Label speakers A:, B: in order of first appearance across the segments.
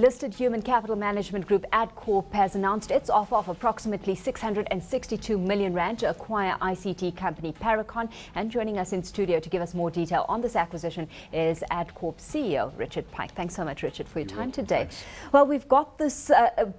A: listed human capital management group Adcorp has announced its offer of approximately 662 million rand to acquire ICT company Paracon. And joining us in studio to give us more detail on this acquisition is Adcorp CEO Richard Pike. Thanks so much, Richard, for your time today.
B: Thanks.
A: Well, we've got this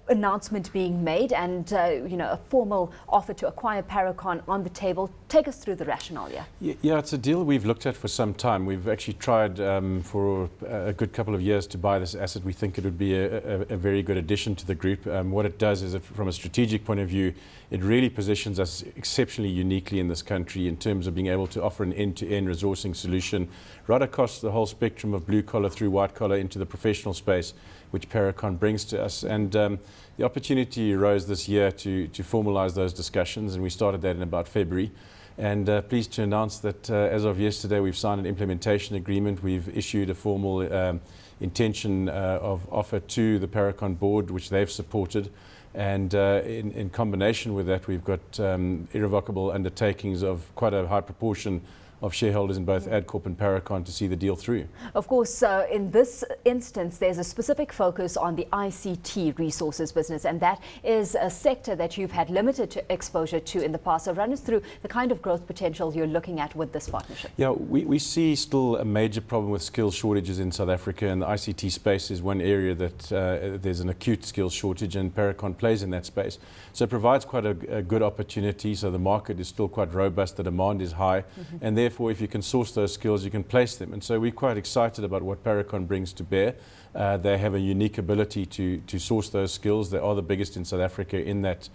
A: announcement being made and a formal offer to acquire Paracon on the table. Take us through the rationale here.
B: Yeah, it's a deal we've looked at for some time. We've actually tried for a good couple of years to buy this asset. We think it would be a very good addition to the group. What it does is, from a strategic point of view, it really positions us exceptionally uniquely in this country in terms of being able to offer an end-to-end resourcing solution right across the whole spectrum of blue collar through white collar into the professional space, which Paracon brings to us. And the opportunity arose this year to formalise those discussions, and we started that in about February. And pleased to announce that as of yesterday, we've signed an implementation agreement. We've issued a formal intention of offer to the Paracon board, which they've supported. And in combination with that, we've got irrevocable undertakings of quite a high proportion of shareholders in both Adcorp and Paracon to see the deal through.
A: Of course, in this instance, there's a specific focus on the ICT resources business, and that is a sector that you've had limited exposure to in the past. So run us through the kind of growth potential you're looking at with this partnership.
B: Yeah, we see still a major problem with skills shortages in South Africa, and the ICT space is one area that there's an acute skills shortage, and Paracon plays in that space. So it provides quite a good opportunity. So the market is still quite robust, the demand is high, and therefore if you can source those skills, you can place them. And so we're quite excited about what Paracon brings to bear. They have a unique ability to source those skills. They are the biggest in South Africa in that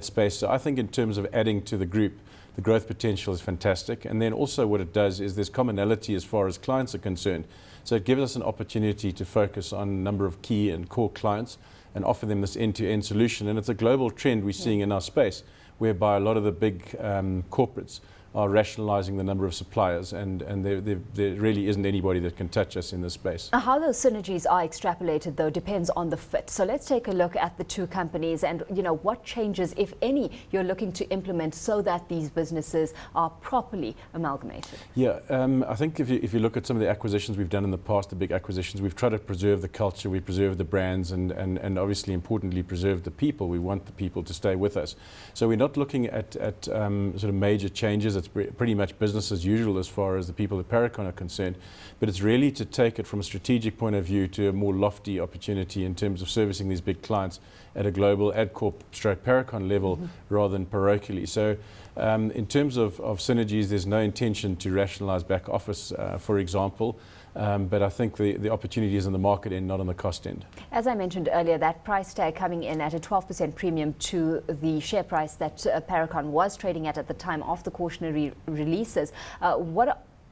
B: space. So I think in terms of adding to the group, the growth potential is fantastic. And then also what it does is there's commonality as far as clients are concerned. So it gives us an opportunity to focus on a number of key and core clients and offer them this end-to-end solution. And it's a global trend we're seeing in our space, whereby a lot of the big corporates are rationalising the number of suppliers, and there really isn't anybody that can touch us in this space.
A: How those synergies are extrapolated, though, depends on the fit. So let's take a look at the two companies and what changes, if any, you're looking to implement so that these businesses are properly amalgamated.
B: Yeah, I think if you look at some of the acquisitions we've done in the past, the big acquisitions, we've tried to preserve the culture, we preserve the brands, and obviously importantly preserve the people. We want the people to stay with us. So we're not looking at sort of major changes. It's pretty much business as usual as far as the people at Paracon are concerned, but it's really to take it from a strategic point of view to a more lofty opportunity in terms of servicing these big clients at a global Adcorp / Paracon level rather than parochially. So in terms of synergies, there's no intention to rationalise back office, for example. But I think the opportunity is in the market end, not on the cost end. As
A: I mentioned earlier, that price tag coming in at a 12% premium to the share price that Paracon was trading at the time of the cautionary releases.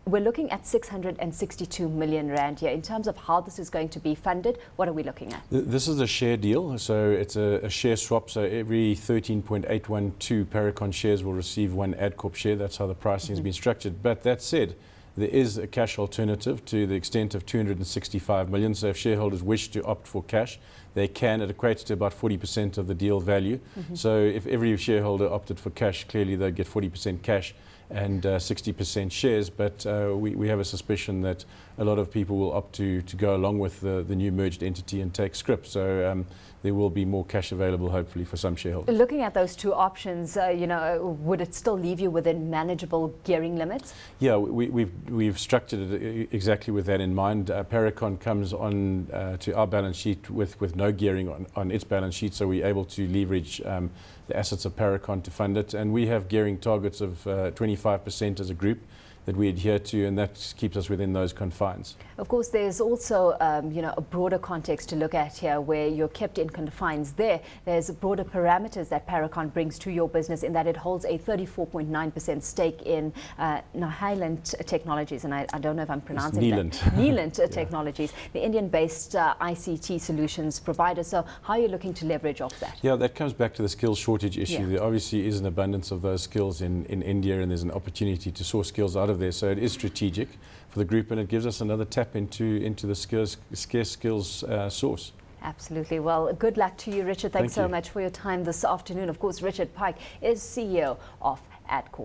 A: We're looking at 662 million rand here. In terms of how this is going to be funded, what are we looking at?
B: This is a share deal, so it's a share swap. So every 13.812 Paracon shares will receive one Adcorp share. That's how the pricing has been structured. But that said, there is a cash alternative to the extent of 265 million. So if shareholders wish to opt for cash, they can. It equates to about 40% of the deal value. So if every shareholder opted for cash, clearly they'd get 40% cash and 60% shares. But we have a suspicion that a lot of people will opt to go along with the new merged entity and take scrip. So there will be more cash available, hopefully, for some shareholders.
A: Looking at those two options, would it still leave you within manageable gearing limits?
B: Yeah, we've structured it exactly with that in mind. Paracon comes on to our balance sheet with no gearing on its balance sheet, so we're able to leverage the assets of Paracon to fund it. And we have gearing targets of 25% as a group that we adhere to, and that keeps us within those confines.
A: Of course, there's also a broader context to look at here where you're kept in confines there. There's broader parameters that Paracon brings to your business in that it holds a 34.9% stake in Highland Technologies, and I don't know if I'm pronouncing that. Neelant Technologies, the Indian-based ICT solutions provider. So how are you looking to leverage off that?
B: Yeah, that comes back to the skills shortage issue. There obviously is an abundance of those skills in India, and there's an opportunity to source skills out of there. So it is strategic for the group, and it gives us another tap into the scarce skills source.
A: Absolutely. Well, good luck to you, Richard. Thanks so much for your time this afternoon. Of course, Richard Pike is CEO of Adcorp.